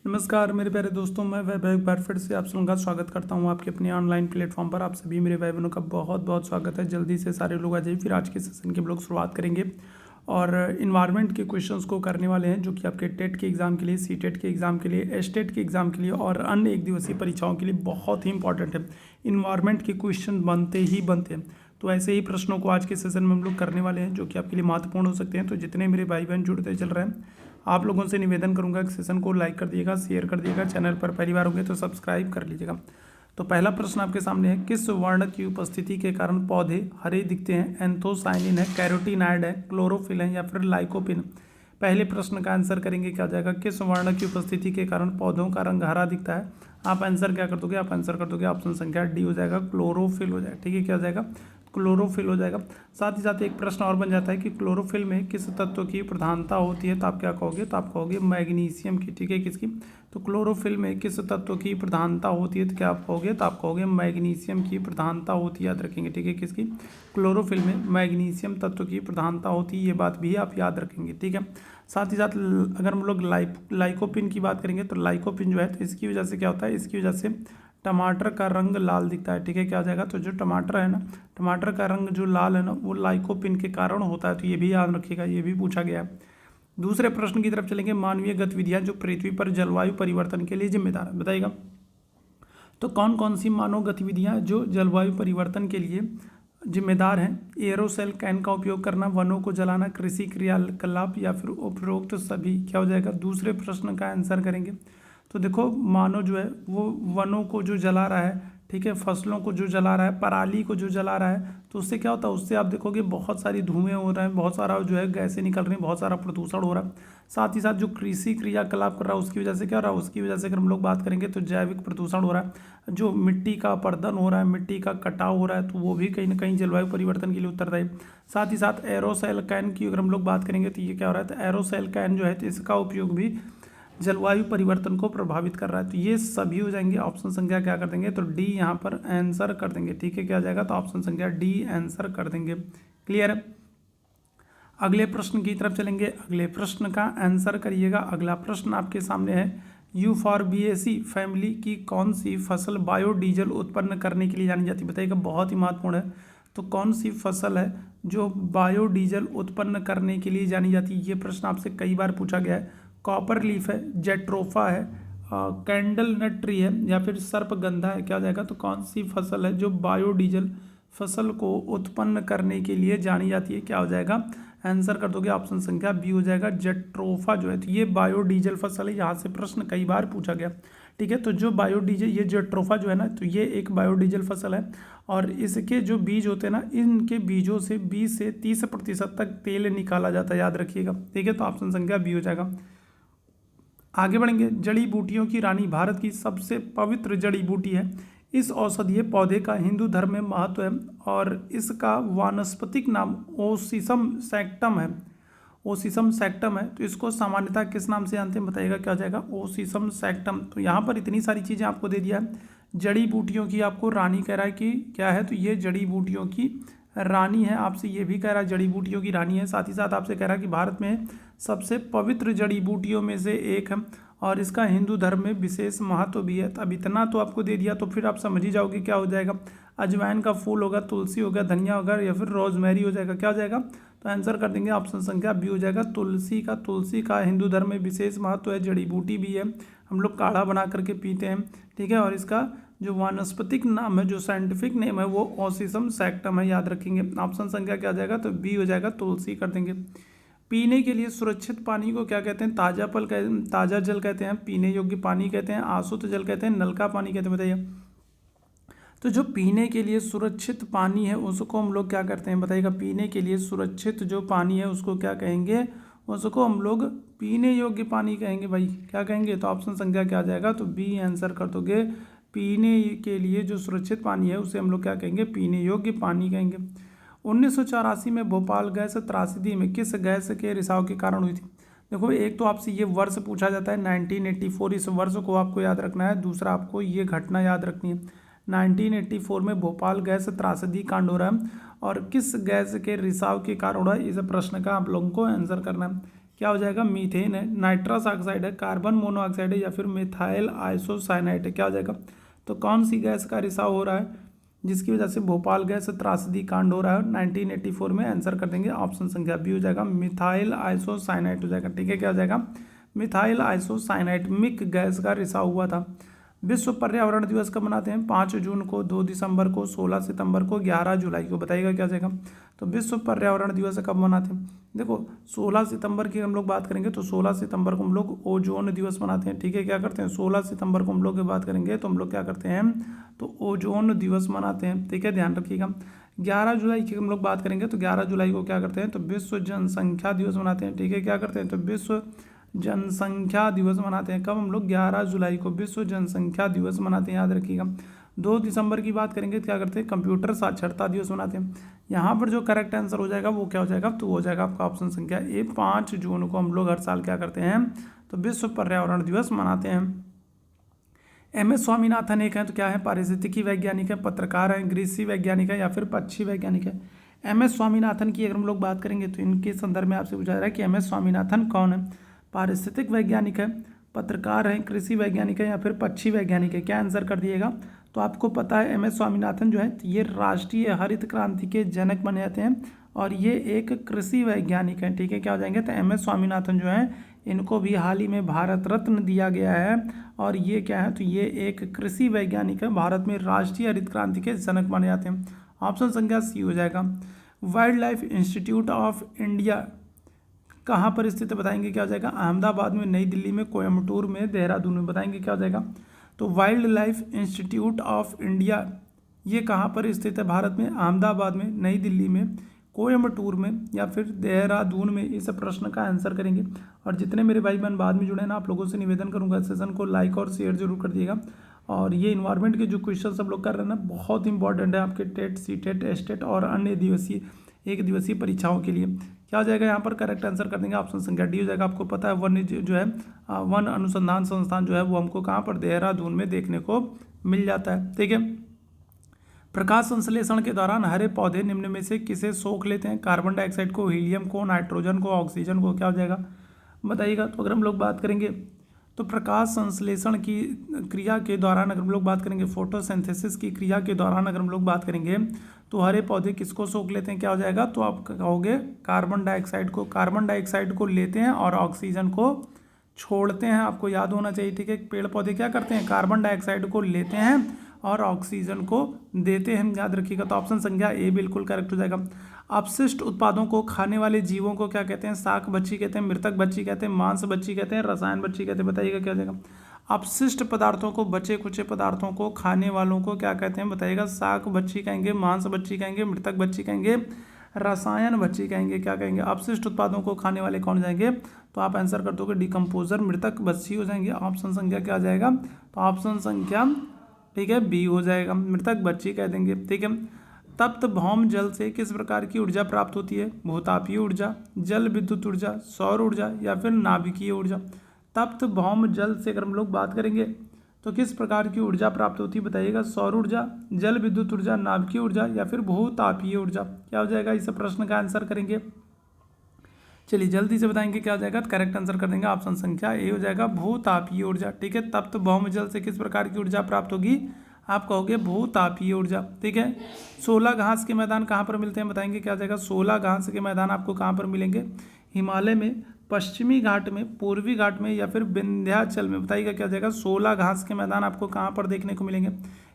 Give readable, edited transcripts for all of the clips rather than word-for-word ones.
नमस्कार मेरे प्यारे दोस्तों, मैं वैभव एक बार फिर से आप सबका स्वागत करता हूं आपके अपने ऑनलाइन प्लेटफॉर्म पर। आप सभी मेरे भाई बहनों का बहुत बहुत स्वागत है। जल्दी से सारे लोग आ जाइए, फिर आज के सेशन की हम लोग शुरुआत करेंगे और इन्वायरमेंट के क्वेश्चंस को करने वाले हैं, जो कि आपके टेट के एग्ज़ाम के लिए, सी टेट के एग्ज़ाम के लिए, एस्टेट के एग्ज़ाम के लिए और अन्य एक दिवसीय परीक्षाओं के लिए बहुत ही इंपॉर्टेंट है। इन्वायरमेंट के क्वेश्चन बनते ही बनते हैं, तो ऐसे ही प्रश्नों को आज के सेशन में हम लोग करने वाले हैं, जो कि आपके लिए महत्वपूर्ण हो सकते हैं। तो जितने मेरे भाई बहन जुड़ते चल रहे हैं, आप लोगों से निवेदन करूंगा कि सेशन को लाइक कर दिएगा, शेयर कर दिएगा, चैनल पर पहली बार होंगे तो सब्सक्राइब कर लीजिएगा। तो पहला प्रश्न आपके सामने है, किस वर्ण की उपस्थिति के कारण पौधे हरे दिखते हैं? एंथोसाइनिन है, कैरोटीनाइड है, क्लोरोफिल है या फिर लाइकोपिन? पहले प्रश्न का आंसर करेंगे, क्या हो जाएगा? किस वर्ण की उपस्थिति के कारण पौधों का रंग हरा दिखता है? आप आंसर क्या कर दोगे? आप आंसर कर दोगे ऑप्शन संख्या डी हो जाएगा, क्लोरोफिल हो जाएगा। ठीक है, क्या हो जाएगा? क्लोरोफिल हो जाएगा। साथ ही साथ एक प्रश्न और बन जाता है कि क्लोरोफिल में किस तत्व की प्रधानता होती है? तो आप क्या कहोगे? तो आप कहोगे मैग्नीशियम की। ठीक है, किसकी? तो क्लोरोफिल में किस तत्व की प्रधानता होती है? तो क्या आप कहोगे? तो आप कहोगे मैग्नीशियम की प्रधानता होती है। याद रखेंगे। ठीक है, किसकी? क्लोरोफिल में मैग्नीशियम तत्व की प्रधानता होती है, ये बात भी आप याद रखेंगे। ठीक है, साथ ही साथ अगर हम लोग लाइकोपिन की बात करेंगे, तो लाइकोपिन जो है, तो इसकी वजह से क्या होता है? इसकी वजह से टमाटर का रंग लाल दिखता है। ठीक है, क्या हो जाएगा? तो जो टमाटर है ना, टमाटर का रंग जो लाल है ना, वो लाइकोपिन के कारण होता है। तो ये भी याद रखिएगा, ये भी पूछा गया है। दूसरे प्रश्न की तरफ चलेंगे, मानवीय गतिविधियां जो पृथ्वी पर जलवायु परिवर्तन के लिए जिम्मेदार है, बताइएगा। तो कौन कौन सी मानव गतिविधियां जो जलवायु परिवर्तन के लिए जिम्मेदार हैं? एरोसेल कैन का उपयोग करना, वनों को जलाना, कृषि क्रियाकलाप या फिर उपरोक्त सभी? क्या हो जाएगा? दूसरे प्रश्न का आंसर करेंगे। तो देखो, मानव जो है वो वनों को जो जला रहा है, ठीक है, फसलों को जो जला रहा है, पराली को जो जला रहा है, तो उससे क्या होता है? उससे आप देखोगे बहुत सारी धुएं हो रहे हैं, बहुत सारा जो है गैसें निकल रही हैं, बहुत सारा प्रदूषण हो रहा है। साथ ही साथ जो कृषि क्रियाकलाप कर रहा है, उसकी वजह से क्या हो रहा है? उसकी वजह से अगर हम लोग बात करेंगे तो जैविक प्रदूषण हो रहा है, जो मिट्टी का अपरदन हो रहा है, मिट्टी का कटाव हो रहा है, तो वो भी कहीं ना कहीं जलवायु परिवर्तन के लिए उत्तरदायी है। साथ ही साथ एरोसेल कैन की अगर हम लोग बात करेंगे, तो ये क्या हो रहा है? तो एरोसेल कैन जो है, तो इसका उपयोग भी जलवायु परिवर्तन को प्रभावित कर रहा है। तो ये सभी हो जाएंगे। ऑप्शन संख्या क्या कर देंगे? तो डी यहाँ पर आंसर कर देंगे। ठीक है, क्या आ जाएगा? तो ऑप्शन संख्या डी आंसर कर देंगे। क्लियर है? अगले प्रश्न की तरफ चलेंगे, अगले प्रश्न का आंसर करिएगा। अगला प्रश्न आपके सामने है, यूफॉर्बिएसी फैमिली की कौन सी फसल बायोडीजल उत्पन्न करने के लिए जानी जाती है? बताइएगा, बहुत ही महत्वपूर्ण है। तो कौन सी फसल है जो बायोडीजल उत्पन्न करने के लिए जानी जाती है? ये प्रश्न आपसे कई बार पूछा गया है। कॉपर लीफ है, जेट्रोफा है, कैंडल नट ट्री है या फिर सर्पगंधा है? क्या हो जाएगा? तो कौन सी फसल है जो बायोडीजल फसल को उत्पन्न करने के लिए जानी जाती है? क्या हो जाएगा? आंसर कर दोगे, ऑप्शन संख्या बी हो जाएगा, जेट्रोफा जो है। तो ये बायोडीजल फसल है, यहाँ से प्रश्न कई बार पूछा गया। ठीक है, तो जो बायोडीजल, ये जेट्रोफा जो है ना, तो ये एक बायोडीजल फसल है और इसके जो बीज होते हैं ना, इनके बीजों से 20 से 30% तक तेल निकाला जाता है। याद रखिएगा। ठीक है, तो ऑप्शन संख्या बी हो जाएगा। आगे बढ़ेंगे, जड़ी बूटियों की रानी भारत की सबसे पवित्र जड़ी बूटी है। इस औषधीय पौधे का हिंदू धर्म में महत्व है और इसका वानस्पतिक नाम ओसिसम सैक्टम है। ओसिसम सैक्टम है। तो इसको सामान्यतः किस नाम से जानते हैं? बताइएगा, क्या हो जाएगा? ओसिसम सैक्टम। तो यहाँ पर इतनी सारी चीज़ें आपको दे दिया है। जड़ी बूटियों की आपको रानी कह रहा है कि क्या है? तो ये जड़ी बूटियों की रानी है। आपसे ये भी कह रहा है जड़ी बूटियों की रानी है। साथ ही साथ आपसे कह रहा है कि भारत में सबसे पवित्र जड़ी बूटियों में से एक है और इसका हिंदू धर्म में विशेष महत्व भी है। तो अब इतना तो आपको दे दिया, तो फिर आप समझ ही जाओगे क्या हो जाएगा। अजवाइन का फूल होगा, तुलसी होगा, धनिया होगा या फिर रोजमेरी हो जाएगा। क्या हो जाएगा? तो आंसर कर देंगे, ऑप्शन संख्या बी हो जाएगा, तुलसी का। तुलसी का हिंदू धर्म में विशेष महत्व है, जड़ी बूटी भी है, हम लोग काढ़ा बना करके पीते हैं। ठीक है, और इसका जो वानस्पतिक नाम है, जो साइंटिफिक नेम है, वो ओसिसम सैक्टम है। याद रखेंगे। ऑप्शन संख्या क्या आ जाएगा? तो बी हो जाएगा, तुलसी कर देंगे। पीने के लिए सुरक्षित पानी को क्या कहते हैं? ताजा जल कहते हैं, पीने योग्य पानी कहते हैं, आशुद्ध जल कहते हैं, नल का पानी कहते हैं? बताइए। तो जो पीने के लिए सुरक्षित पानी है उसको हम लोग क्या करते हैं? बताइएगा। पीने के लिए सुरक्षित जो पानी है उसको क्या कहेंगे? उसको हम लोग पीने योग्य पानी कहेंगे। भाई क्या कहेंगे? तो ऑप्शन संख्या क्या आ जाएगा? तो बी आंसर कर दोगे। पीने के लिए जो सुरक्षित पानी है उसे हम लोग क्या कहेंगे? पीने योग्य पानी कहेंगे। 1984 में भोपाल गैस त्रासदी में किस गैस के रिसाव के कारण हुई थी? देखो, एक तो आपसे ये वर्ष पूछा जाता है 1984, इस वर्ष को आपको याद रखना है। दूसरा, आपको ये घटना याद रखनी है। 1984 में भोपाल गैस त्रासदी कांड हो रहा है और किस गैस के रिसाव के कारण हो रहा है, इस प्रश्न का आप लोगों को आंसर करना है। क्या हो जाएगा, मीथेन है, नाइट्रस ऑक्साइड है, कार्बन मोनोऑक्साइड है, या फिर मिथाइल आइसोसाइनाइड है। क्या हो जाएगा, तो कौन सी गैस का रिसाव हो रहा है जिसकी वजह से भोपाल गैस त्रासदी कांड हो रहा है 1984 में? आंसर कर देंगे ऑप्शन संख्या बी हो जाएगा, मिथाइल आइसोसाइनाइड हो जाएगा। ठीक है, क्या हो जाएगा, मिथाइल आइसोसाइनाइड मिक गैस का रिसाव हुआ था। विश्व पर्यावरण दिवस कब मनाते हैं? 5 जून को, 2 दिसंबर को, 16 सितंबर को, 11 जुलाई को। बताइएगा क्या हो जाएगा, तो विश्व पर्यावरण दिवस कब मनाते हैं? देखो 16 सितंबर की हम लोग बात करेंगे तो 16 सितंबर को हम लोग ओजोन दिवस मनाते हैं। ठीक है, क्या करते हैं, 16 सितंबर को हम लोग बात करेंगे तो हम लोग क्या करते हैं, तो ओजोन दिवस मनाते हैं। ठीक है, ध्यान रखिएगा। 11 जुलाई की हम लोग बात करेंगे तो 11 जुलाई को क्या करते हैं, तो विश्व जनसंख्या दिवस मनाते हैं। ठीक है, क्या करते हैं, तो विश्व जनसंख्या दिवस मनाते हैं। कब हम लोग, 11 जुलाई को विश्व जनसंख्या दिवस मनाते हैं, याद रखिएगा। 2 दिसंबर की बात करेंगे तो क्या करते हैं, कंप्यूटर साक्षरता दिवस मनाते हैं। यहाँ पर जो करेक्ट आंसर हो जाएगा वो क्या हो जाएगा, तो हो जाएगा आपका ऑप्शन संख्या ए, 5 जून को हम लोग हर साल क्या करते हैं, तो विश्व पर्यावरण दिवस मनाते हैं। एम.एस. स्वामीनाथन एक है तो क्या है, पारिस्थितिकी वैज्ञानिक है, पत्रकार है, कृषि वैज्ञानिक है, या फिर पक्षी वैज्ञानिक है। एम.एस. स्वामीनाथन की अगर हम लोग बात करेंगे तो इनके संदर्भ में आपसे पूछा जा रहा है कि एम.एस. स्वामीनाथन कौन है? पारिस्थितिक वैज्ञानिक है, पत्रकार है, कृषि वैज्ञानिक है, या फिर पक्षी वैज्ञानिक है। क्या आंसर कर दिएगा, तो आपको पता है एम.एस. स्वामीनाथन जो है ये राष्ट्रीय हरित क्रांति के जनक बने जाते हैं और ये एक कृषि वैज्ञानिक है। ठीक है, क्या हो जाएंगे, तो एम.एस. स्वामीनाथन जो है इनको भी हाल ही में भारत रत्न दिया गया है और ये क्या है, तो ये एक कृषि वैज्ञानिक है, भारत में राष्ट्रीय हरित क्रांति के जनक माने जाते हैं। ऑप्शन संख्या सी हो जाएगा। Wild life institute of India कहाँ पर स्थित है? बताएंगे क्या हो जाएगा, अहमदाबाद में, नई दिल्ली में, कोयम्बटूर में, देहरादून में। बताएंगे क्या हो जाएगा, तो wild life institute of India ये कहाँ पर स्थित है भारत में? अहमदाबाद में, नई दिल्ली में, कोयम्बटूर में, या फिर देहरादून में। इस प्रश्न का आंसर करेंगे। और जितने मेरे भाई बहन बाद में जुड़े हैं ना, आप लोगों से निवेदन करूंगा सेशन को लाइक और शेयर जरूर कर दिएगा। और ये इन्वायरमेंट के जो क्वेश्चन सब लोग कर रहे हैं ना, बहुत इंपॉर्टेंट है आपके टेट, सी टेट, एस्टेट और अन्य दिवसीय, एक दिवसीय परीक्षाओं के लिए। क्या हो जाएगा, यहाँ पर करेक्ट आंसर कर देंगे ऑप्शन संख्या डी हो जाएगा। आपको पता है वन जो है वन अनुसंधान संस्थान जो है वो हमको कहाँ पर, देहरादून में देखने को मिल जाता है। ठीक है, प्रकाश संश्लेषण के दौरान हरे पौधे निम्न में से किसे सोख लेते हैं? कार्बन डाइऑक्साइड को, हीलियम को, नाइट्रोजन को, ऑक्सीजन को। क्या हो जाएगा, बताइएगा। तो अगर हम लोग बात करेंगे तो प्रकाश संश्लेषण की क्रिया के दौरान अगर हम लोग बात करेंगे, फोटोसिंथेसिस की क्रिया के दौरान अगर हम लोग बात करेंगे तो हरे पौधे किसको सोख लेते हैं? क्या हो जाएगा, तो आप कहोगे कार्बन डाइऑक्साइड को। कार्बन डाइऑक्साइड को लेते हैं और ऑक्सीजन को छोड़ते हैं, आपको याद होना चाहिए। ठीक है, पेड़ पौधे क्या करते हैं, कार्बन डाइऑक्साइड को लेते हैं और ऑक्सीजन को देते हैं, याद रखिएगा। तो ऑप्शन संख्या ए बिल्कुल करेक्ट हो जाएगा। अपशिष्ट उत्पादों को खाने वाले जीवों को क्या कहते हैं? शाक बच्ची कहते हैं, मृतक बच्ची कहते हैं, मांस बच्ची कहते हैं, रसायन बच्ची कहते हैं। बताइएगा क्या हो जाएगा। अपशिष्ट पदार्थों को, बचे कुचे पदार्थों को खाने वालों को क्या कहते हैं? बताइएगा। शाक बच्ची कहेंगे, मांस बच्ची कहेंगे, मृतक बच्ची कहेंगे, रसायन बच्ची कहेंगे, क्या कहेंगे? अपशिष्ट उत्पादों को खाने वाले कौन जाएंगे? तो आप आंसर कर दोगे डिकम्पोजर, मृतक बच्ची हो जाएंगे। ऑप्शन संख्या क्या आ जाएगा, तो ऑप्शन संख्या ठीक है बी हो जाएगा, मृतक बच्ची कह देंगे। ठीक है, तप्त भौम जल से किस प्रकार की ऊर्जा प्राप्त होती है? भूतापीय ऊर्जा, जल विद्युत ऊर्जा, सौर ऊर्जा, या फिर नाभिकीय ऊर्जा। तप्त भौम जल से अगर हम लोग बात करेंगे तो किस प्रकार की ऊर्जा प्राप्त होती है? बताइएगा। सौर ऊर्जा, जल विद्युत ऊर्जा, नाभिकीय ऊर्जा, या फिर भूतापीय ऊर्जा। क्या हो जाएगा, इस प्रश्न का आंसर करेंगे। चलिए जल्दी से बताएंगे क्या हो जाएगा, करेक्ट आंसर कर देंगे। ऑप्शन संख्या ए हो जाएगा, भूतापीय ऊर्जा। ठीक है, तप्त भौम जल से किस प्रकार की ऊर्जा प्राप्त होगी? आप कहोगे भूतापीय ऊर्जा। ठीक है, 16 घास के मैदान कहाँ पर मिलते हैं? बताएंगे क्या हो जाएगा। 16 घास के मैदान आपको कहाँ पर मिलेंगे? हिमालय में, पश्चिमी घाट में, पूर्वी घाट में, या फिर विंध्याचल में। बताइएगा क्या हो जाएगा। 16 घास के मैदान आपको कहाँ पर देखने को मिलेंगे?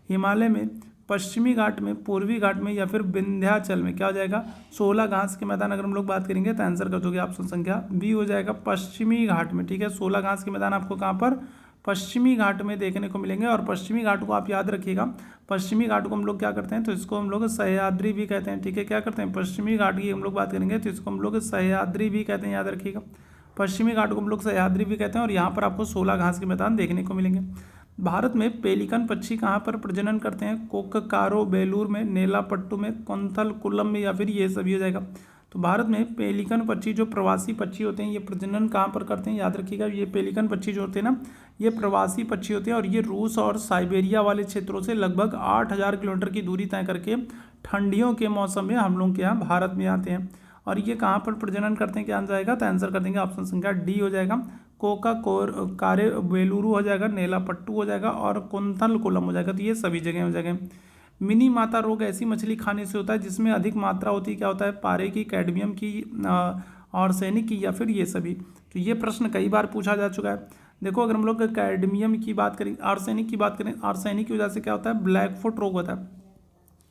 हिमालय में, पश्चिमी घाट में, पूर्वी घाट में, या फिर विंध्याचल में। क्या हो जाएगा, 16 घास के मैदान अगर हम लोग बात करेंगे तो आंसर कर दोगे ऑप्शन संख्या बी हो जाएगा, पश्चिमी घाट में। ठीक है, 16 घास के मैदान आपको कहाँ पर? पश्चिमी घाट में देखने को मिलेंगे। और पश्चिमी घाट को आप याद रखिएगा, पश्चिमी घाट को हम लोग क्या करते हैं, तो इसको हम लोग सह्याद्री भी कहते हैं। ठीक है, क्या करते हैं, पश्चिमी घाट की हम लोग बात करेंगे तो इसको हम लोग सह्याद्री भी कहते हैं, याद रखिएगा। पश्चिमी घाट को हम लोग सह्याद्री भी कहते हैं। और यहाँ पर आपको 16 घास के मैदान देखने को मिलेंगे। भारत में पेलिकन पक्षी कहाँ पर प्रजनन करते हैं? कोक्कारो बेलूर में, नेलापट्टू में, कोंथल कुल्लम में, या फिर ये सभी हो जाएगा। तो भारत में पेलिकन पक्षी जो प्रवासी पक्षी होते हैं ये प्रजनन कहाँ पर करते हैं? याद रखिएगा, ये पेलिकन पक्षी जो होते हैं ना ये प्रवासी पक्षी होते हैं और ये रूस और साइबेरिया वाले क्षेत्रों से लगभग 8000 किलोमीटर की दूरी तय करके ठंडियों के मौसम में हम लोग के यहाँ भारत में आते हैं। और ये कहाँ पर प्रजनन करते हैं, क्या आंसर आएगा, तो आंसर कर देंगे ऑप्शन संख्या डी हो जाएगा। कोका कारे बेलुरु हो जाएगा, नेलापट्टू हो जाएगा और कुंथल कोलम हो जाएगा, तो ये सभी जगह हो जाएगा। मिनी माता रोग ऐसी मछली खाने से होता है जिसमें अधिक मात्रा होती है, क्या होता है, पारे की, कैडमियम की, आर्सेनिक की, या फिर ये सभी। तो ये प्रश्न कई बार पूछा जा चुका है। देखो अगर हम लोग कैडमियम की बात करें, आर्सेनिक की बात करें, आर्सेनिक की वजह से क्या होता है, ब्लैक फुट रोग होता है।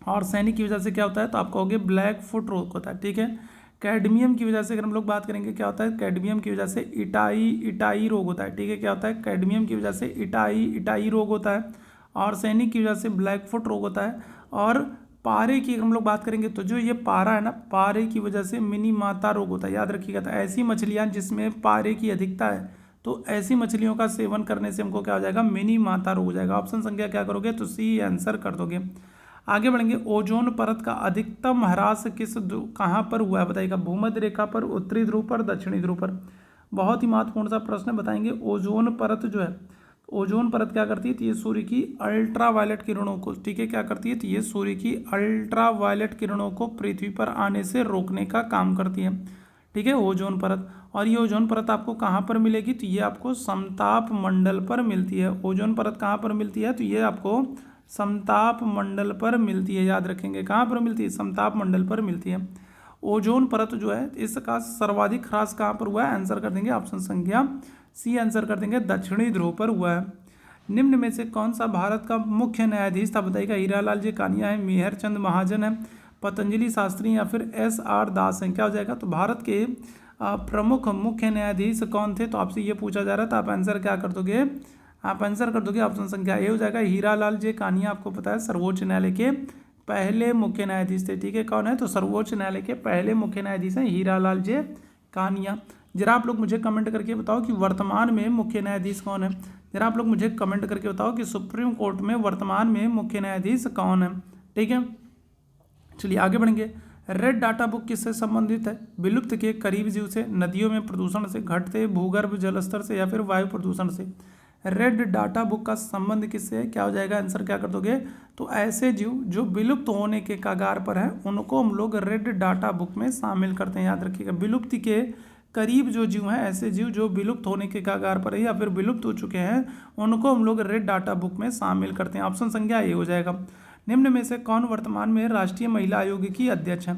आर्सेनिक की वजह से क्या होता है, तो आप कहोगे ब्लैक फुट रोग होता है, ठीक है। कैडमियम की वजह से अगर हम लोग बात करेंगे, क्या होता है, कैडमियम की वजह से इटाई रोग होता है, ठीक है। क्या होता है, कैडमियम की वजह से इटाई रोग होता है। आर्सेनिक की वजह से ब्लैक फुट रोग होता है। और पारे की हम लोग बात करेंगे तो जो ये पारा है ना, पारे की वजह से मिनी माता रोग होता है, याद रखिएगा। तो ऐसी मछलियाँ जिसमें पारे की अधिकता है, तो ऐसी मछलियों का सेवन करने से हमको क्या हो जाएगा, मिनी माता रोग हो जाएगा। ऑप्शन संख्या क्या करोगे, तो सी आंसर कर दोगे। आगे बढ़ेंगे, ओजोन परत का अधिकतम ह्रास कहाँ पर हुआ है, बताइएगा। भूमध्य रेखा पर, उत्तरी ध्रुव पर, दक्षिणी ध्रुव पर। बहुत ही महत्वपूर्ण सा प्रश्न बताएंगे। ओजोन परत जो है, ओजोन परत क्या करती है, तो ये सूर्य की अल्ट्रावायलेट किरणों को, ठीक है, क्या करती है, तो ये सूर्य की अल्ट्रावायलेट किरणों को पृथ्वी पर आने से रोकने का काम करती है, ठीक है, ओजोन परत। और ये ओजोन परत आपको कहाँ पर मिलेगी, तो ये आपको समताप मंडल पर मिलती है। ओजोन परत कहाँ पर मिलती है, तो ये आपको समताप मंडल पर मिलती है, याद रखेंगे, कहाँ पर मिलती है, समताप मंडल पर मिलती है। ओजोन परत जो है इसका सर्वाधिक ह्रास कहाँ पर हुआ है, आंसर कर देंगे ऑप्शन संख्या सी, आंसर कर देंगे दक्षिणी ध्रुव पर हुआ है। निम्न में से कौन सा भारत का मुख्य न्यायाधीश था, बताइएगा। हीरालाल जी कानिया है, मेहर चंद महाजन है, पतंजलि शास्त्री या फिर SR दास हैं, क्या हो जाएगा। तो भारत के प्रमुख मुख्य न्यायाधीश कौन थे, तो आपसे ये पूछा जा रहा था, आप आंसर क्या कर दोगे, आप आंसर कर दोगे ऑप्शन संख्या ए हो जाएगा। हीरालाल जी कानिया आपको पता है सर्वोच्च न्यायालय के पहले मुख्य न्यायाधीश थे, ठीक है। कौन है, तो सर्वोच्च न्यायालय के पहले मुख्य न्यायाधीश हैं हीरालाल जी कानिया। जरा आप लोग मुझे कमेंट करके बताओ कि वर्तमान में मुख्य न्यायाधीश कौन है। जरा आप लोग मुझे कमेंट करके बताओ कि सुप्रीम कोर्ट में वर्तमान में मुख्य न्यायाधीश कौन है, ठीक है। चलिए आगे बढ़ेंगे। रेड डाटा बुक किससे संबंधित है, विलुप्त के करीब जीव से, नदियों में प्रदूषण से, घटते भूगर्भ जलस्तर से, या फिर वायु प्रदूषण से। रेड डाटा बुक का संबंध किससे है, क्या हो जाएगा, आंसर क्या कर दोगे, तो ऐसे जीव जो विलुप्त होने के कगार पर है उनको हम लोग रेड डाटा बुक में शामिल करते हैं, याद रखिएगा। विलुप्ति के करीब जो जीव हैं, ऐसे जीव जो विलुप्त होने के कगार पर है या फिर विलुप्त हो चुके हैं, उनको हम लोग रेड डाटा बुक में शामिल करते हैं। ऑप्शन संख्या ए हो जाएगा। निम्न में से कौन वर्तमान में राष्ट्रीय महिला आयोग की अध्यक्ष है,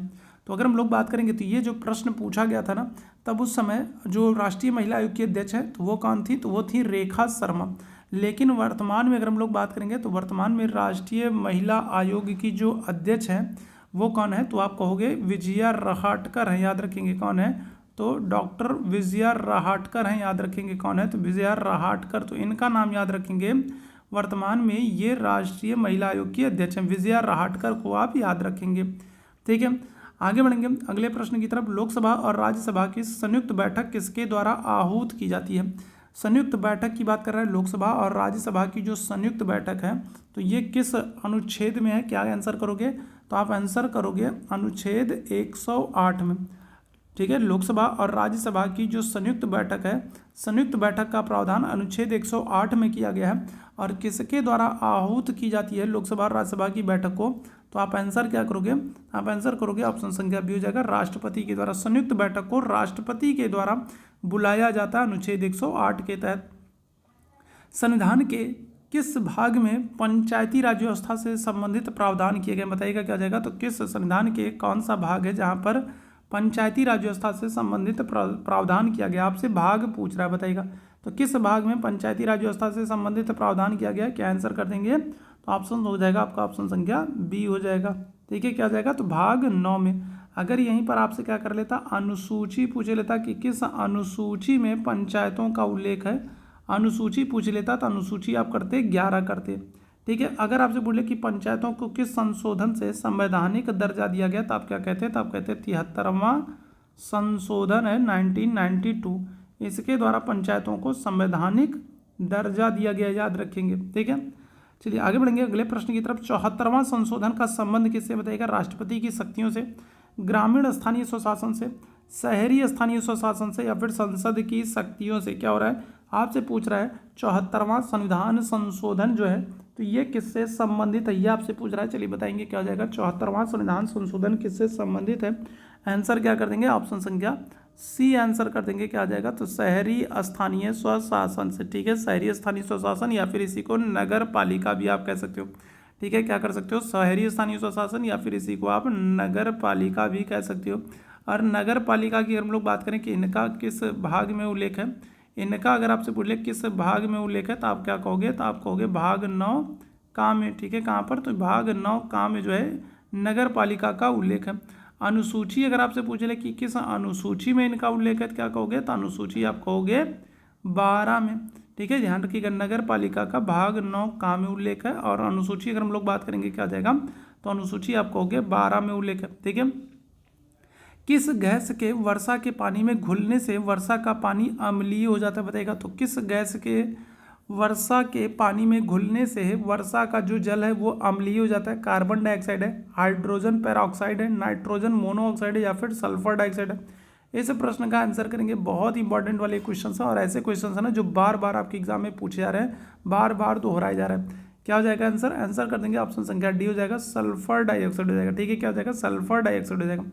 तो अगर हम लोग बात करेंगे तो ये जो प्रश्न पूछा गया था ना, तब उस समय जो राष्ट्रीय महिला आयोग की अध्यक्ष है तो वो कौन थी, तो वो थी रेखा शर्मा। लेकिन वर्तमान में अगर हम लोग बात करेंगे तो वर्तमान में राष्ट्रीय महिला आयोग की जो अध्यक्ष है वो कौन है, तो आप कहोगे विजया रहाटकर है, याद रखेंगे कौन है, तो डॉक्टर विजया रहाटकर हैं, याद रखेंगे कौन है, तो विजया रहाटकर, तो इनका नाम याद रखेंगे। वर्तमान में ये राष्ट्रीय महिला आयोग की अध्यक्ष हैं, विजया रहाटकर को आप याद रखेंगे, ठीक है। आगे बढ़ेंगे अगले प्रश्न की तरफ। लोकसभा और राज्यसभा की संयुक्त बैठक किसके द्वारा आहूत की जाती है। संयुक्त बैठक की बात कर रहे हैं, लोकसभा और राज्यसभा की जो संयुक्त बैठक है तो ये किस अनुच्छेद में है, क्या आंसर करोगे, तो आप आंसर करोगे अनुच्छेद 108 में, ठीक है। लोकसभा और राज्यसभा की जो संयुक्त बैठक है, संयुक्त बैठक का प्रावधान अनुच्छेद 108 में किया गया है। और किसके द्वारा आहूत की जाती है लोकसभा और राज्यसभा की बैठक को, तो आप आंसर क्या करोगे, आप आंसर करोगे ऑप्शन संख्या बी हो जाएगा, राष्ट्रपति के द्वारा। संयुक्त बैठक को राष्ट्रपति के द्वारा बुलाया जाता है अनुच्छेद 108 के तहत। संविधान के किस भाग में पंचायती राज व्यवस्था से संबंधित प्रावधान किए गए, बताइएगा क्या हो जाएगा, तो किस संविधान के कौन सा भाग है जहाँ पर पंचायती राज व्यवस्था से संबंधित प्रावधान किया गया। आपसे भाग पूछ रहा है, बताइएगा तो किस भाग में पंचायती राज व्यवस्था से संबंधित प्रावधान किया गया, क्या आंसर कर देंगे, तो ऑप्शन हो जाएगा आपका ऑप्शन संख्या बी हो जाएगा, ठीक है। क्या हो जाएगा, तो भाग 9 में। अगर यहीं पर आपसे क्या कर लेता, अनुसूची पूछ लेता कि किस अनुसूची में पंचायतों का उल्लेख है, अनुसूची पूछ लेता तो अनुसूची आप करते 11 करते, ठीक है। अगर आपसे बोले कि पंचायतों को किस संशोधन से संवैधानिक दर्जा दिया गया, तो आप क्या कहते हैं, तो आप कहते हैं 73वां संशोधन है 1992, इसके द्वारा पंचायतों को संवैधानिक दर्जा दिया गया, याद रखेंगे, ठीक है। चलिए आगे बढ़ेंगे अगले प्रश्न की तरफ। 74वां संशोधन का संबंध किससे, बताइएगा, राष्ट्रपति की शक्तियों से, ग्रामीण स्थानीय स्वशासन से, शहरी स्थानीय स्वशासन से, या फिर संसद की शक्तियों से। क्या हो रहा है, आपसे पूछ रहा है 74वां संविधान संशोधन जो है तो ये किससे संबंधित है, ये आपसे पूछ रहा है। चलिए बताएंगे क्या हो जाएगा, 74वां संविधान संशोधन किससे संबंधित है, आंसर क्या कर देंगे, ऑप्शन संख्या सी आंसर कर देंगे। क्या आ जाएगा, तो शहरी स्थानीय स्वशासन से, ठीक है, शहरी स्थानीय स्वशासन या फिर इसी को नगर पालिका भी आप कह सकते हो, ठीक है, क्या कर सकते हो, शहरी स्थानीय स्वशासन या फिर इसी को आप नगर पालिका भी कह सकते हो। और नगर पालिका की अगर हम लोग बात करें कि इनका किस भाग में उल्लेख है, इनका अगर आपसे पूछ ले किस भाग में उल्लेख है, तो आप क्या कहोगे, तो आप कहोगे भाग 9 का में, ठीक है, कहाँ पर, तो भाग 9 का में जो है नगर पालिका का उल्लेख है। अनुसूची अगर आपसे पूछ ले कि किस अनुसूची में इनका उल्लेख है, तो क्या कहोगे, तो अनुसूची आप कहोगे 12 में, ठीक है, ध्यान रखिएगा, नगर पालिका का भाग 9 का में उल्लेख है। और अनुसूची अगर हम लोग बात करेंगे क्या आ जाएगा, तो अनुसूची आप कहोगे 12 में उल्लेख है, ठीक है। किस गैस के वर्षा के पानी में घुलने से वर्षा का पानी अम्लीय हो जाता है, बताइएगा, तो किस गैस के वर्षा के पानी में घुलने से वर्षा का जो जल है वो अम्लीय हो जाता है। कार्बन डाइऑक्साइड है, हाइड्रोजन पेरोक्साइड है, नाइट्रोजन मोनोऑक्साइड है या फिर सल्फर डाइऑक्साइड है। इस प्रश्न का आंसर करेंगे, बहुत इंपॉर्टेंट वाले क्वेश्चन है और ऐसे क्वेश्चन है ना जो बार बार आपके एग्जाम में पूछे जा रहे हैं, बार बार दोहराए जा रहे हैं। क्या हो जाएगा आंसर, आंसर कर देंगे ऑप्शन संख्या डी हो जाएगा, सल्फर डाइऑक्साइड हो जाएगा, ठीक है, क्या हो जाएगा, सल्फर डाइऑक्साइड हो जाएगा।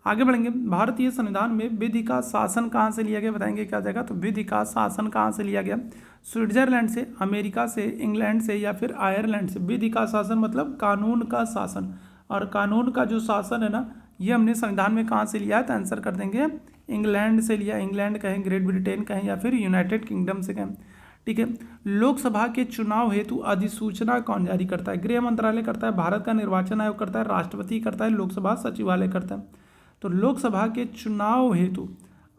आगे बढ़ेंगे, भारतीय संविधान में विधि का शासन कहाँ से लिया गया, बताएंगे क्या जाएगा, तो विधि का शासन कहाँ से लिया गया, स्विट्जरलैंड से, अमेरिका से, इंग्लैंड से या फिर आयरलैंड से। विधि का शासन मतलब कानून का शासन, और कानून का जो शासन है ना ये हमने संविधान में कहाँ से लिया है, तो आंसर कर देंगे इंग्लैंड से लिया, इंग्लैंड कहें, ग्रेट ब्रिटेन कहें या फिर यूनाइटेड किंगडम से कहें, ठीक है। लोकसभा के चुनाव हेतु अधिसूचना कौन जारी करता है, गृह मंत्रालय करता है, भारत का निर्वाचन आयोग करता है, राष्ट्रपति करता है, लोकसभा सचिवालय करता है। तो लोकसभा के चुनाव हेतु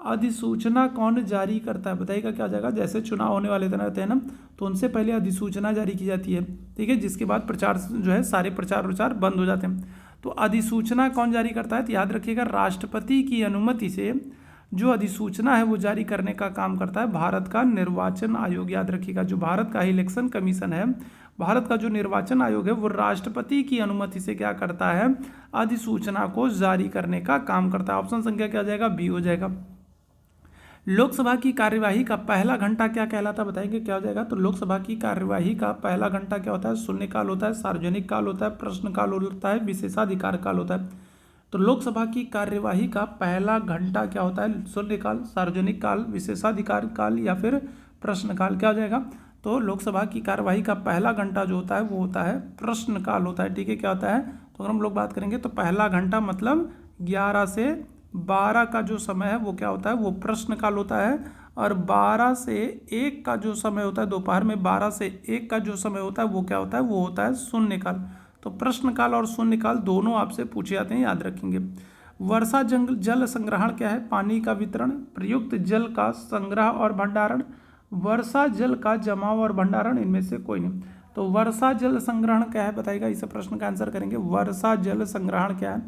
अधिसूचना कौन जारी करता है, बताइएगा क्या हो जाएगा, जैसे चुनाव होने वाले रहते हैं ना तो उनसे पहले अधिसूचना जारी की जाती है, ठीक है, जिसके बाद प्रचार जो है सारे प्रचार प्रचार बंद हो जाते हैं। तो अधिसूचना कौन जारी करता है, तो याद रखिएगा राष्ट्रपति की अनुमति से जो अधिसूचना है वो जारी करने का काम करता है भारत का निर्वाचन आयोग। याद रखिएगा, जो भारत का इलेक्शन कमीशन है, भारत का जो निर्वाचन आयोग है वो राष्ट्रपति की अनुमति से क्या करता है, अधिसूचना को जारी करने का काम करता है। ऑप्शन संख्या क्या हो जाएगा, बी हो जाएगा। लोकसभा की कार्यवाही का पहला घंटा क्या कहलाता है, बताएंगे क्या हो जाएगा, तो लोकसभा की कार्यवाही का पहला घंटा क्या होता है, शून्यकाल होता है, सार्वजनिक काल होता है, प्रश्नकाल होता है, विशेषाधिकार काल होता है। तो लोकसभा की कार्यवाही का पहला घंटा क्या होता है, शून्यकाल, सार्वजनिक काल, विशेषाधिकार काल या फिर प्रश्नकाल, क्या हो जाएगा, तो लोकसभा की कार्यवाही का पहला घंटा जो होता है वो होता है प्रश्नकाल होता है, ठीक है, क्या होता है, तो अगर हम लोग बात करेंगे तो पहला घंटा मतलब 11 से 12 का जो समय है वो क्या होता है, वो प्रश्नकाल होता है। और 12 से 1 का जो समय होता है, दोपहर में 12 से 1 का जो समय होता है वो क्या होता है, वो होता है शून्यकाल। तो प्रश्नकाल और शून्यकाल दोनों आपसे पूछे जाते हैं, याद रखेंगे। वर्षा जल संग्रहण क्या है, पानी का वितरण, प्रयुक्त जल का संग्रह और भंडारण, वर्षा जल का जमाव और भंडारण, इनमें से कोई नहीं। तो वर्षा जल संग्रहण क्या है, बताइएगा, इस प्रश्न का आंसर करेंगे। वर्षा जल संग्रहण क्या है,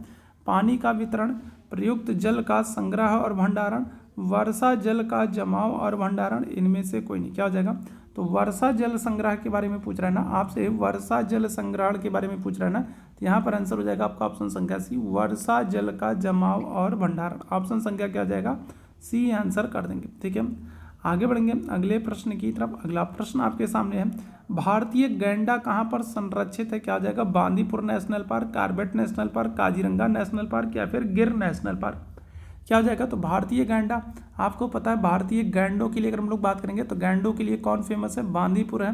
पानी का वितरण, प्रयुक्त जल का संग्रह और भंडारण, वर्षा जल का जमाव और भंडारण, इनमें से कोई नहीं। क्या हो जाएगा, तो वर्षा जल संग्रह के बारे में पूछ रहा है ना आपसे, वर्षा जल संग्रहण के बारे में पूछ रहा है ना, तो यहाँ पर आंसर हो जाएगा आपका ऑप्शन संख्या सी, वर्षा जल का जमाव और भंडारण। ऑप्शन संख्या क्या हो जाएगा, सी आंसर कर देंगे, ठीक है। आगे बढ़ेंगे अगले प्रश्न की तरफ। अगला प्रश्न आपके सामने है, भारतीय गैंडा कहाँ पर संरक्षित है, क्या हो जाएगा, Bandipur national park, Corbett national park, Kaziranga national park या फिर गिर नेशनल पार्क, क्या हो जाएगा, तो भारतीय गैंडा, आपको पता है भारतीय गैंडों के लिए अगर हम लोग बात करेंगे तो गैंडों के लिए कौन फेमस है, बांदीपुर है,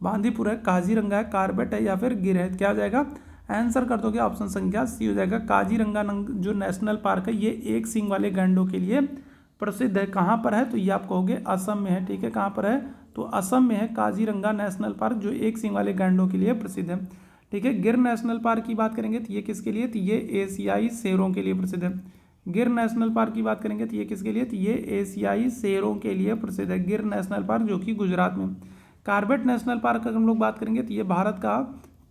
बांदीपुर है, काजीरंगा है, कॉर्बेट है या फिर गिर है, क्या हो जाएगा, आंसर कर दोगे ऑप्शन संख्या सी हो जाएगा। काजीरंगा जो नेशनल पार्क है ये एक सींग वाले गैंडों के लिए प्रसिद्ध है। कहाँ पर है, तो ये आप कहोगे असम में है, ठीक है, कहाँ पर है, तो असम में है काजीरंगा नेशनल पार्क जो एक सींग वाले गैंडों के लिए प्रसिद्ध है, ठीक है। गिर नेशनल पार्क की बात करेंगे तो ये किसके लिए, तो ये एशियाई शेरों के लिए प्रसिद्ध है। गिर नेशनल पार्क की बात करेंगे तो ये किसके लिए, तो ये एशियाई शेरों के लिए प्रसिद्ध है, गिर नेशनल पार्क जो कि गुजरात में। कॉर्बेट नेशनल पार्क अगर हम लोग बात करेंगे तो ये भारत का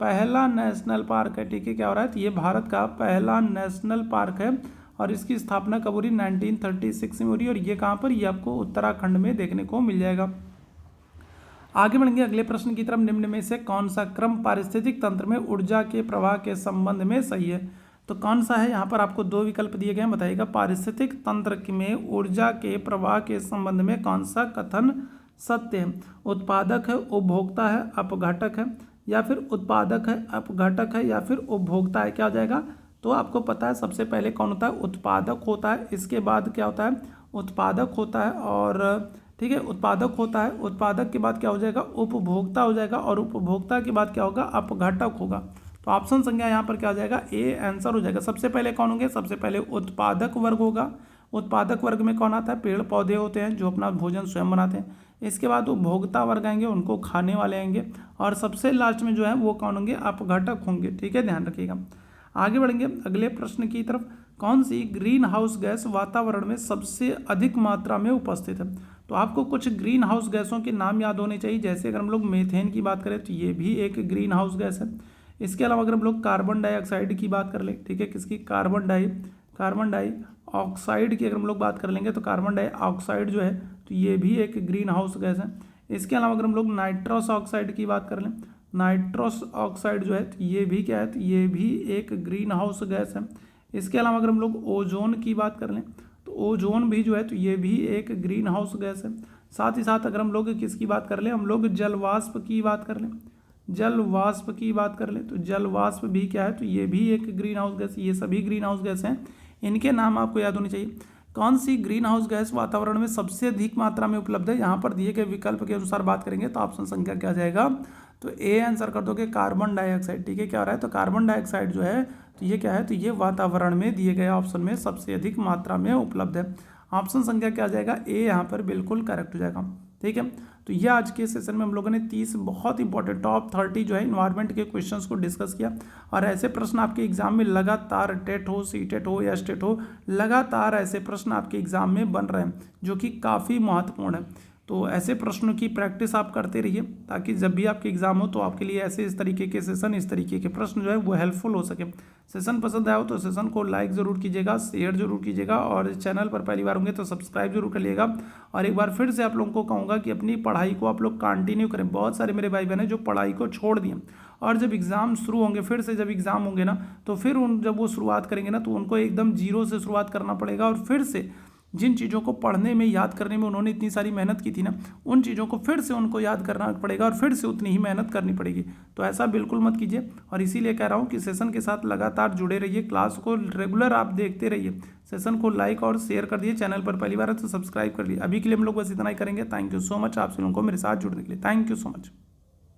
पहला नेशनल पार्क है, ठीक है, क्या हो रहा है, तो ये भारत का पहला नेशनल पार्क है और इसकी स्थापना कब हो रही, 1936 में हो रही है, और ये कहाँ पर, ये आपको उत्तराखंड में देखने को मिल जाएगा। आगे बढ़ेंगे अगले प्रश्न की तरफ, निम्न में से कौन सा क्रम पारिस्थितिक तंत्र में ऊर्जा के प्रवाह के संबंध में सही है, तो कौन सा है, यहाँ पर आपको दो विकल्प दिए गए हैं, बताइएगा पारिस्थितिक तंत्र में ऊर्जा के प्रवाह के संबंध में कौन सा कथन सत्य है, उत्पादक है, उपभोक्ता है, अपघटक है या फिर उत्पादक है, अपघटक है या फिर उपभोक्ता है, क्या हो जाएगा, तो आपको पता है सबसे पहले कौन होता है, उत्पादक होता है। इसके बाद क्या होता है, उत्पादक होता है, और ठीक है, उत्पादक होता है। उत्पादक के बाद क्या हो जाएगा, उपभोक्ता हो जाएगा, और उपभोक्ता के बाद क्या होगा, अपघटक होगा। तो ऑप्शन संख्या यहाँ पर क्या हो जाएगा, ए आंसर हो जाएगा। सबसे पहले कौन होंगे, सबसे पहले उत्पादक वर्ग होगा। उत्पादक वर्ग में कौन आता है, पेड़ पौधे होते हैं जो अपना भोजन स्वयं बनाते हैं। इसके बाद उपभोक्ता वर्ग आएंगे, उनको खाने वाले आएंगे, और सबसे लास्ट में जो है वो कौन होंगे, अपघटक होंगे। ठीक है, ध्यान रखिएगा। आगे बढ़ेंगे अगले प्रश्न की तरफ। कौन सी ग्रीन हाउस गैस वातावरण में सबसे अधिक मात्रा में उपस्थित है। तो आपको कुछ ग्रीन हाउस गैसों के नाम याद होने चाहिए। जैसे अगर हम लोग मीथेन की बात करें तो ये भी एक ग्रीन हाउस गैस है। इसके अलावा अगर हम लोग कार्बन डाइऑक्साइड की बात कर ले, ठीक है, किसकी, कार्बन डाइऑक्साइड की अगर हम लोग बात कर लेंगे तो कार्बन डाइऑक्साइड जो है तो ये भी एक ग्रीन हाउस गैस है। इसके अलावा अगर हम लोग नाइट्रस ऑक्साइड की बात कर लें, नाइट्रस ऑक्साइड जो है तो ये भी क्या है, तो ये भी एक ग्रीन हाउस गैस है। इसके अलावा अगर हम लोग ओजोन की बात कर लें तो ओजोन भी जो है तो ये भी एक ग्रीन हाउस गैस है। साथ ही साथ अगर हम लोग किसकी बात कर लें, हम लोग जलवाष्प की बात कर लें, जलवाष्प की बात कर लें तो जलवाष्प भी क्या है, तो ये भी एक ग्रीन हाउस गैस। ये सभी ग्रीन हाउस गैस हैं, इनके नाम आपको याद होने चाहिए। कौन सी ग्रीन हाउस गैस वातावरण में सबसे अधिक मात्रा में उपलब्ध है, यहाँ पर दिए गए विकल्प के अनुसार बात करेंगे तो ऑप्शन संख्या क्या जाएगा, तो ए आंसर कर दोगे, कार्बन डाइऑक्साइड। ठीक है, क्या हो रहा है, तो कार्बन डाइऑक्साइड जो है तो ये क्या है, तो ये वातावरण में दिए गए ऑप्शन में सबसे अधिक मात्रा में उपलब्ध है। ऑप्शन संख्या क्या आ जाएगा, ए यहाँ पर बिल्कुल करेक्ट हो जाएगा। ठीक है, तो ये आज के सेशन में हम लोगों ने 30 बहुत इंपॉर्टेंट टॉप 30 जो है इन्वायरमेंट के क्वेश्चंस को डिस्कस किया। और ऐसे प्रश्न आपके एग्जाम में लगातार, टेट हो, सीटेट हो या स्टेट हो, लगातार ऐसे प्रश्न आपके एग्जाम में बन रहे हैं जो कि काफ़ी महत्वपूर्ण है। तो ऐसे प्रश्नों की प्रैक्टिस आप करते रहिए ताकि जब भी आपके एग्जाम हो तो आपके लिए ऐसे इस तरीके के सेशन, इस तरीके के प्रश्न जो है वो हेल्पफुल हो सके। सेशन पसंद आया हो तो सेशन को लाइक ज़रूर कीजिएगा, शेयर जरूर कीजिएगा, और चैनल पर पहली बार होंगे तो सब्सक्राइब जरूर कर लीजिएगा। और एक बार फिर से आप लोगों को कहूँगा कि अपनी पढ़ाई को आप लोग कंटिन्यू करें। बहुत सारे मेरे भाई बहन हैं जो पढ़ाई को छोड़ दिए, और जब एग्ज़ाम शुरू होंगे, फिर से जब एग्ज़ाम होंगे ना, तो फिर जब वो शुरुआत करेंगे ना तो उनको एकदम जीरो से शुरुआत करना पड़ेगा। और फिर से जिन चीज़ों को पढ़ने में, याद करने में उन्होंने इतनी सारी मेहनत की थी ना, उन चीज़ों को फिर से उनको याद करना पड़ेगा और फिर से उतनी ही मेहनत करनी पड़ेगी। तो ऐसा बिल्कुल मत कीजिए, और इसीलिए कह रहा हूँ कि सेशन के साथ लगातार जुड़े रहिए, क्लास को रेगुलर आप देखते रहिए। सेशन को लाइक और शेयर कर दिए, चैनल पर पहली बार है तो सब्सक्राइब कर लिए। अभी के लिए हम लोग बस इतना ही करेंगे। थैंक यू सो मच आप सभी लोगों को मेरे साथ जुड़ने के लिए। Thank you so much.